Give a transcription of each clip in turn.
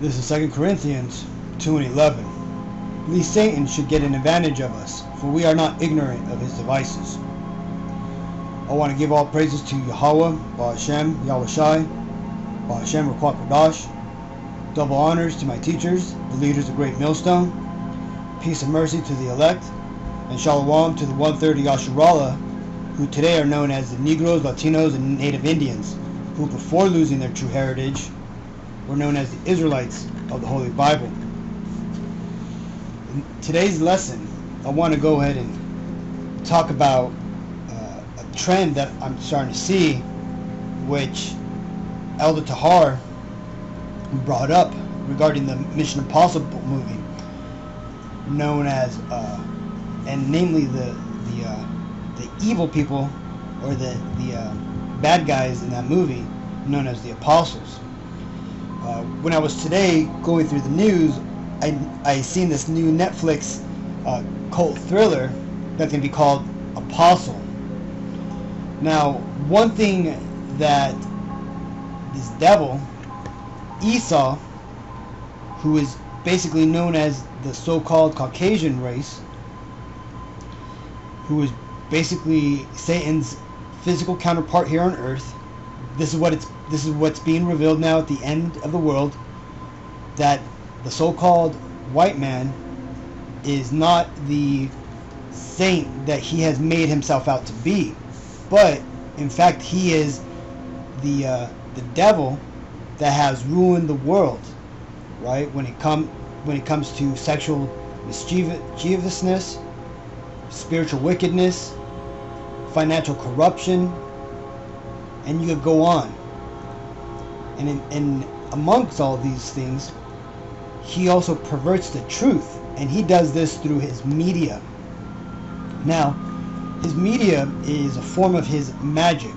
This is 2 Corinthians 2:11. Least Satan should get an advantage of us, for we are not ignorant of his devices. I want to give all praises to Yahweh, Ba'ashem, Yahweh Shai, Ba'ashem, Rakwat Kodash. Double honors to my teachers, the leaders of Great Millstone. Peace and mercy to the elect, and Shalom to the 130 Yasharallah, who today are known as the Negroes, Latinos, and Native Indians, who before losing their true heritage were known as the Israelites of the Holy Bible. In today's lesson, I want to go ahead and talk about a trend that I'm starting to see, which Elder Tahar brought up regarding the Mission Impossible movie, known as, and namely the evil people, or the bad guys in that movie, known as the Apostles. When I was today going through the news, I seen this new Netflix cult thriller that can be called Apostle. Now, one thing that this devil, Esau, who is basically known as the so-called Caucasian race, who is basically Satan's physical counterpart here on earth. This is what's being revealed now at the end of the world, that the so-called white man is not the saint that he has made himself out to be, but in fact he is the devil that has ruined the world, right? When it comes to sexual mischievousness, spiritual wickedness, financial corruption, and you could go on. And amongst all these things, he also perverts the truth, and he does this through his media. Now, his media is a form of his magic.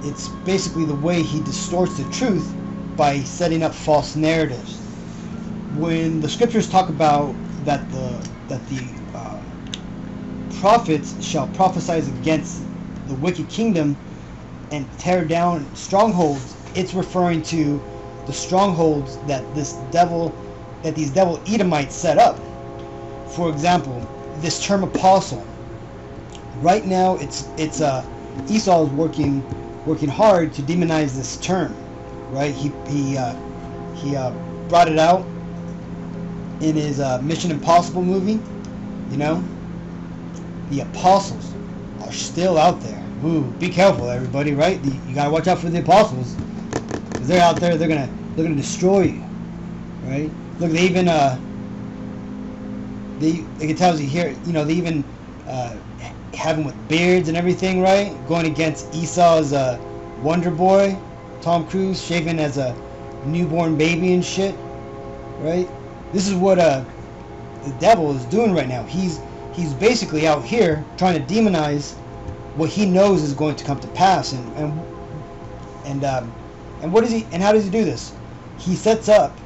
It's basically the way he distorts the truth by setting up false narratives. When the scriptures talk about that the prophets shall prophesy against the wicked kingdom and tear down strongholds, it's referring to the strongholds that these devil Edomites set up. For example, this term apostle. Right now, it's Esau is working hard to demonize this term. Right? He brought it out in his Mission Impossible movie. You know, the apostles are still out there. Ooh, be careful, everybody! Right? You gotta watch out for the apostles, because they're out there. They're gonna destroy you. Right? Look, they even it tells you here. You know, they even have them with beards and everything. Right? Going against Esau's Wonder Boy, Tom Cruise, shaven as a newborn baby and shit. Right? This is what the devil is doing right now. He's basically out here trying to demonize what he knows is going to come to pass, and what is he, and how does he do this? He sets up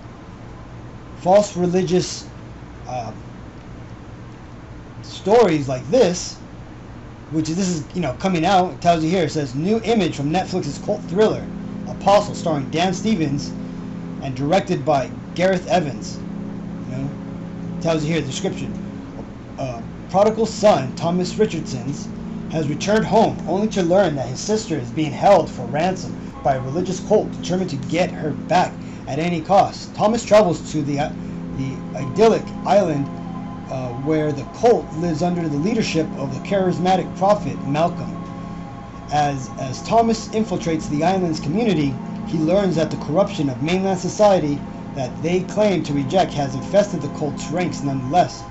false religious stories like this, which is coming out. It tells you here. It says new image from Netflix's cult thriller Apostle, starring Dan Stevens and directed by Gareth Evans. You know, it tells you here the description. Prodigal son Thomas Richardson's has returned home only to learn that his sister is being held for ransom by a religious cult determined to get her back at any cost. Thomas travels to the idyllic island where the cult lives under the leadership of the charismatic prophet Malcolm. As Thomas infiltrates the island's community, he learns that the corruption of mainland society that they claim to reject has infested the cult's ranks nonetheless,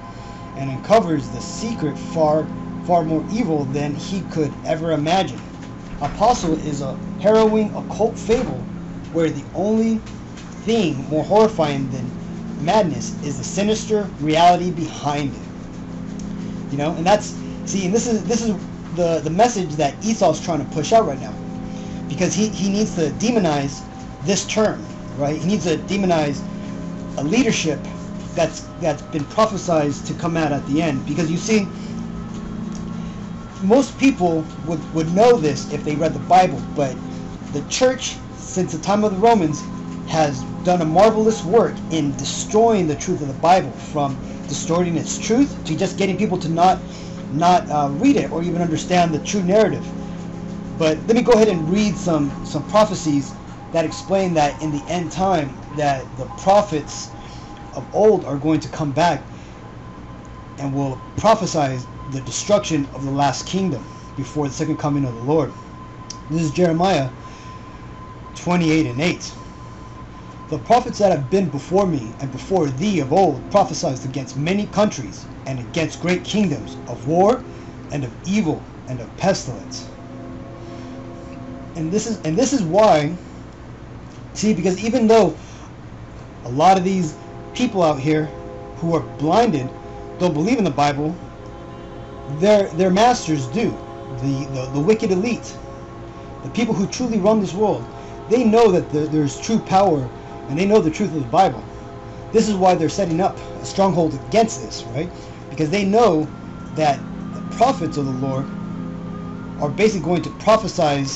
and uncovers the secret far more evil than he could ever imagine. Apostle is a harrowing occult fable where the only thing more horrifying than madness is the sinister reality behind it. You know, and this is the message that Esau's trying to push out right now, because he needs to demonize this term, right? He needs to demonize a leadership that's been prophesied to come out at the end. Because you see, most people would know this if they read the Bible, but the church, since the time of the Romans, has done a marvelous work in destroying the truth of the Bible, from distorting its truth to just getting people to not read it or even understand the true narrative. But let me go ahead and read some prophecies that explain that in the end time that the prophets of old are going to come back and will prophesy the destruction of the last kingdom before the second coming of the Lord. This is Jeremiah 28:8. The prophets that have been before me and before thee of old prophesied against many countries and against great kingdoms, of war and of evil and of pestilence. And this is why, see, because even though a lot of these people out here who are blinded don't believe in the Bible, their masters do. The wicked elite, the people who truly run this world, they know that there's true power, and they know the truth of the Bible. This is why they're setting up a stronghold against this, right? Because they know that the prophets of the Lord are basically going to prophesy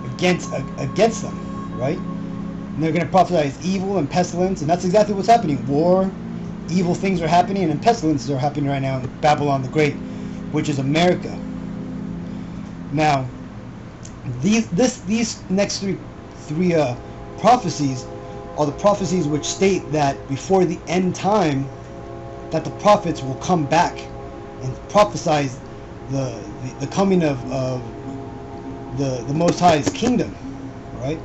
against them, right? And they're going to prophesy evil and pestilence, and that's exactly what's happening. War, evil things are happening, and pestilences are happening right now in Babylon the Great, which is America. Now, these next three prophecies are the prophecies which state that before the end time, that the prophets will come back and prophesy the coming of the Most High's kingdom, right?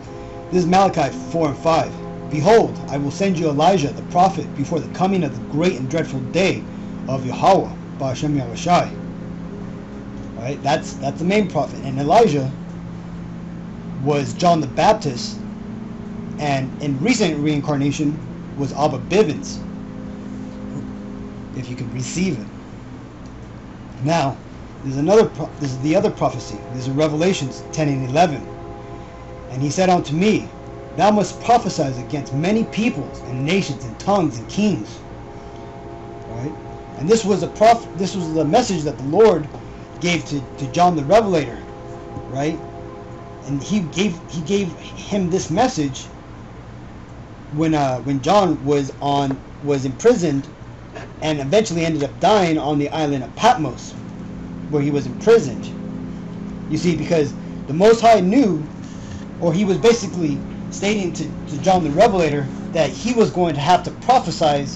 This is Malachi 4:5. Behold, I will send you Elijah the prophet before the coming of the great and dreadful day of Yahweh, Ba'ashem Yahushai. Right? That's the main prophet. And Elijah was John the Baptist, and in recent reincarnation was Abba Bivens, if you can receive it. Now, this is the other prophecy. This is Revelations 10:11. And he said unto me, thou must prophesy against many peoples and nations and tongues and kings. Right? And this was the message that the Lord gave to John the Revelator, right? And he gave him this message when John was imprisoned and eventually ended up dying on the island of Patmos, where he was imprisoned. You see, because the Most High knew, or he was basically stating to John the Revelator that he was going to have to prophesy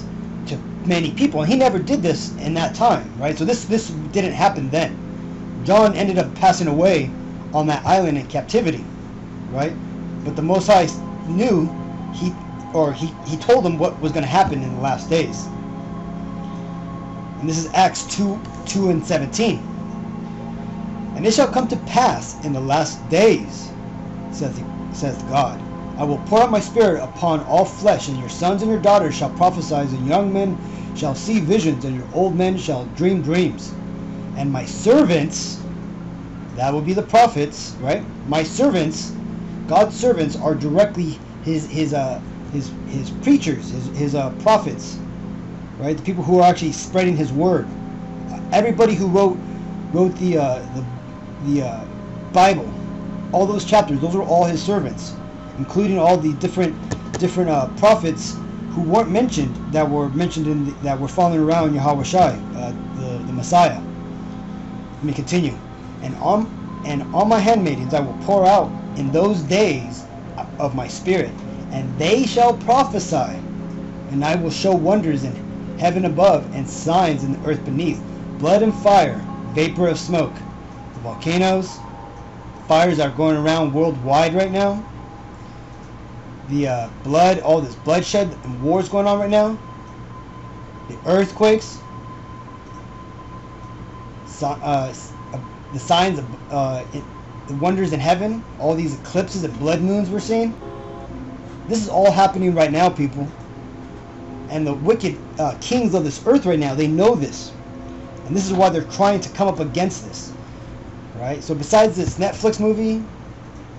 to many people, and he never did this in that time, right? So this didn't happen then. John ended up passing away on that island in captivity, right? But the Most High knew, he told him what was going to happen in the last days. And this is Acts 2:17. And it shall come to pass in the last days, says God, I will pour out my spirit upon all flesh, and your sons and your daughters shall prophesy, and young men shall see visions, and your old men shall dream dreams. And my servants, that will be the prophets, right? My servants, God's servants, are directly his preachers, his prophets, right? The people who are actually spreading his word. Everybody who wrote the Bible, all those chapters, those are all his servants, including all the different prophets who weren't mentioned, that were mentioned that were following around Yahweh Shai, the Messiah. Let me continue. And on my handmaidens I will pour out in those days of my spirit, and they shall prophesy, and I will show wonders in heaven above and signs in the earth beneath, blood and fire, vapor of smoke. The volcanoes, fires are going around worldwide right now. The blood, all this bloodshed and wars going on right now. The earthquakes, the signs of the wonders in heaven, all these eclipses and blood moons we're seeing. This is all happening right now, people. And the wicked kings of this earth right now, they know this. And this is why they're trying to come up against this. Right? So besides this Netflix movie,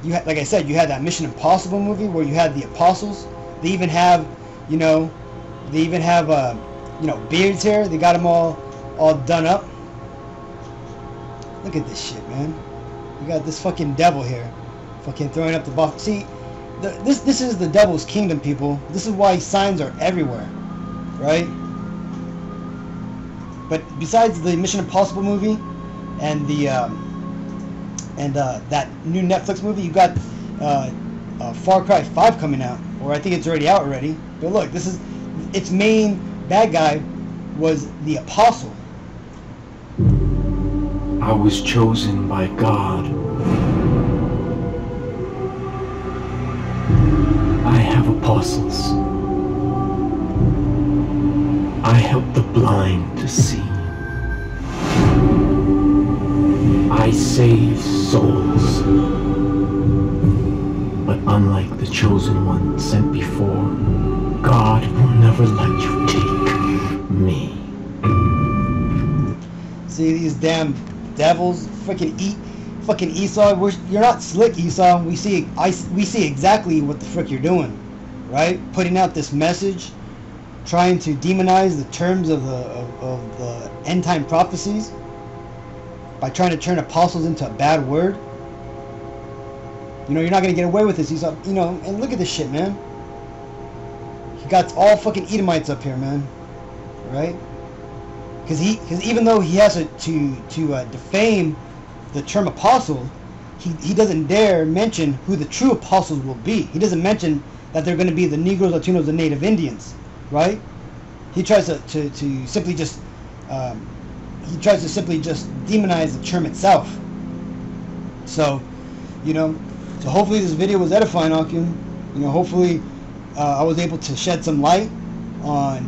like I said, you had that Mission Impossible movie where you had the apostles. They even have, beards here. They got them all done up. Look at this shit, man. You got this fucking devil here, fucking throwing up the buff. See, this is the devil's kingdom, people. This is why signs are everywhere, right? But besides the Mission Impossible movie and the that new Netflix movie, you got Far Cry 5 coming out, or I think it's already out already. But look, this is its main bad guy was the Apostle. I was chosen by God. I have apostles. I help the blind to see. I save souls. But unlike the chosen one sent before, God will never let you take me. See these damn devils, fucking Esau. You're not slick, Esau. We see exactly what the frick you're doing, right? Putting out this message, trying to demonize the terms of the end time prophecies by trying to turn apostles into a bad word. You know, you're not gonna get away with this, Esau. You know, and look at this shit, man. He got all fucking Edomites up here, man, right? Because even though he has to defame the term apostle, he doesn't dare mention who the true apostles will be. He doesn't mention that they're going to be the Negroes, Latinos, and Native Indians, right? He tries to simply just demonize the term itself. So, you know, so hopefully this video was edifying, Akim. You know, hopefully I was able to shed some light on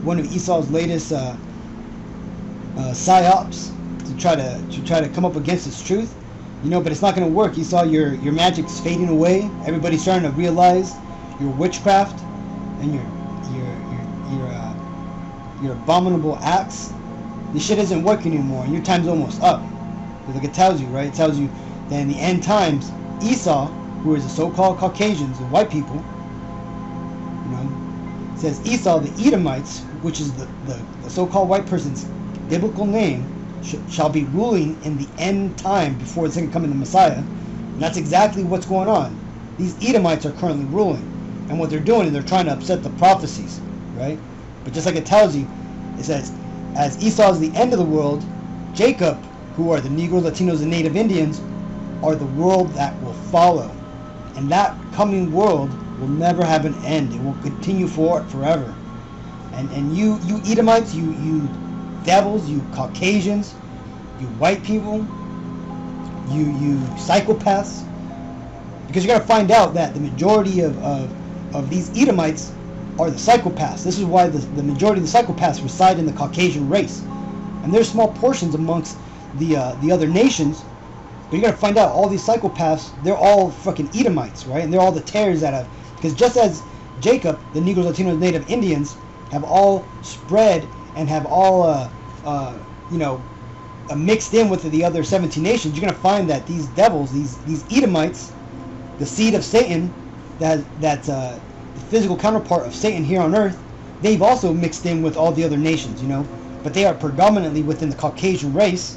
one of Esau's latest psyops to try to come up against this truth, you know. But it's not going to work. Esau, your magic's fading away. Everybody's starting to realize your witchcraft and your abominable acts. This shit isn't working anymore, and your time's almost up. Because like it tells you, right? It tells you that in the end times, Esau, who is the so-called Caucasians, the white people, you know, says Esau, the Edomites, which is the so-called white person's biblical name, shall be ruling in the end time before the second coming of the Messiah. And that's exactly what's going on. These Edomites are currently ruling, and what they're doing is they're trying to upset the prophecies, right? But just like it tells you, it says, as Esau is the end of the world, Jacob, who are the Negroes, Latinos, and Native Indians, are the world that will follow. And that coming world will never have an end. It will continue forever. And you Edomites, you devils, you Caucasians, you white people, you psychopaths, because you're going to find out that the majority of these Edomites are the psychopaths. This is why the majority of the psychopaths reside in the Caucasian race, and there's small portions amongst the other nations, but you're going to find out all these psychopaths, they're all fucking Edomites, right? And they're all the tares that have, because just as Jacob, the Negroes, Latinos, Native Indians have all spread and have all you know, mixed in with the other 17 nations, you're going to find that these devils, these Edomites, the seed of Satan, that's the physical counterpart of Satan here on earth, they've also mixed in with all the other nations, you know, but they are predominantly within the Caucasian race,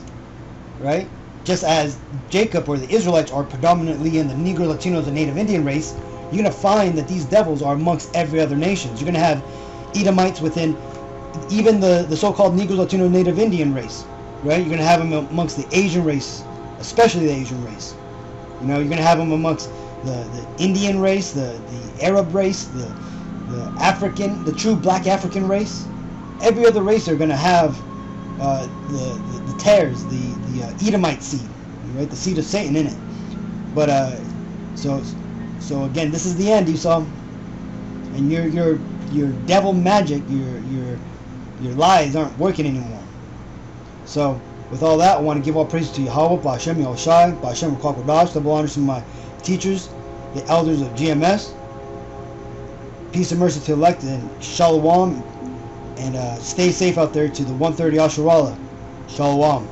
right? Just as Jacob or the Israelites are predominantly in the Negro, Latinos, and Native Indian race, you're going to find that these devils are amongst every other nation. You're going to have Edomites within even the so-called Negro, Latino, Native Indian race, right? You're going to have them amongst the Asian race, especially the Asian race. You know, you're going to have them amongst the Indian race, the Arab race, the African, the true black African race. Every other race are going to have the tares, the Edomite seed, right? The seed of Satan in it. But so again, this is the end, Esau, and your devil magic, your lies aren't working anymore. So with all that, I want to give all praise to Yahweh, Ba'Shem Yahushai, Ba'Shem Kwakwadash, double honors to my teachers, the elders of GMS. Peace and mercy to the elect, and Shalom, and stay safe out there to the 130 Asherallah. Shalom.